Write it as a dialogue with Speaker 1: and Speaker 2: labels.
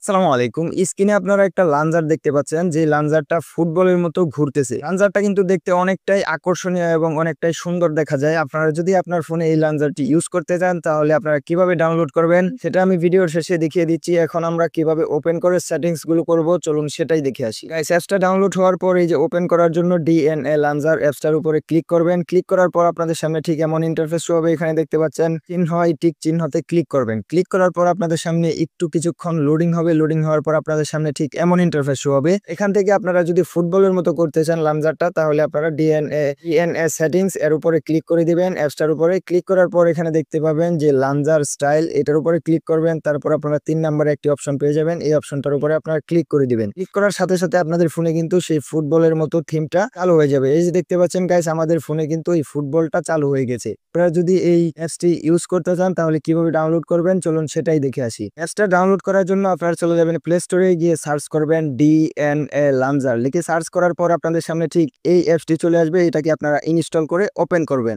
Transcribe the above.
Speaker 1: আসসালামু আলাইকুম। স্ক্রিনে আপনারা একটা লাঞ্জার দেখতে পাচ্ছেন, যে লাঞ্জারটা ফুটবলের মতো ঘুরতেছে। লাঞ্জারটা কিন্তু দেখতে অনেকটাই আকর্ষণীয় এবং অনেকটাই সুন্দর দেখা যায়। আপনারা যদি আপনার ফোনে এই লাঞ্জারটি ইউজ করতে চান, তাহলে আপনারা কিভাবে ডাউনলোড করবেন সেটা আমি ভিডিওর শেষে দেখিয়ে দিচ্ছি। এখন আমরা কিভাবে ওপেন করে সেটিংস গুলো করব, চলুন সেটাই দেখে আসি। গাইস, অ্যাপসটা ডাউনলোড হওয়ার পর এই যে ওপেন করার জন্য ডিএনএ লাঞ্জার অ্যাপসটার উপরে ক্লিক করবেন। ক্লিক করার পর আপনাদের সামনে ঠিক এমন ইন্টারফেস শো হবে। এখানে দেখতে পাচ্ছেন চিহ্ন, এই টিক চিহ্নতে ক্লিক করবেন। ক্লিক করার পর আপনাদের সামনে একটু কিছুক্ষণ লোডিং হবে। লোডিং হওয়ার পর আপনাদের সামনে ঠিক এমন ইন্টারফেস শো হবে। এখান থেকে আপনারা যদি ফুটবলের মতো করতে চান লাঞ্জারটা, তাহলে আপনারা ডিএনএ সেটিংস এর উপরে ক্লিক করে দিবেন। অ্যাপসটার উপরে ক্লিক করার পর এখানে দেখতে পাবেন যে লাঞ্জার স্টাইল, এটার উপরে ক্লিক করবেন। তারপর আপনারা 3 নম্বরে একটি অপশন পেয়ে যাবেন। এই অপশনটার উপরে আপনারা ক্লিক করে দিবেন। ক্লিক করার সাথে সাথে আপনাদের ফোনে কিন্তু সেই ফুটবলের মতো থিমটা চালু হয়ে যাবে। এই যে দেখতে পাচ্ছেন গাইস, আমাদের ফোনে কিন্তু এই ফুটবলটা চালু হয়ে গেছে। আপনারা যদি এই অ্যাপসটি ইউজ করতে চান, তাহলে কিভাবে ডাউনলোড করবেন চলুন সেটাই দেখে আসি। অ্যাপসটা ডাউনলোড করার জন্য আপনারা চলে যাবেন প্লে স্টোরে, গিয়ে সার্চ করবেন ডিএনএ লাঞ্জার লিখে সার্চ করার পর আপনাদের সামনে ঠিক এই অ্যাপসটি চলে আসবে। এটাকে আপনারা ইনস্টল করে ওপেন করবেন।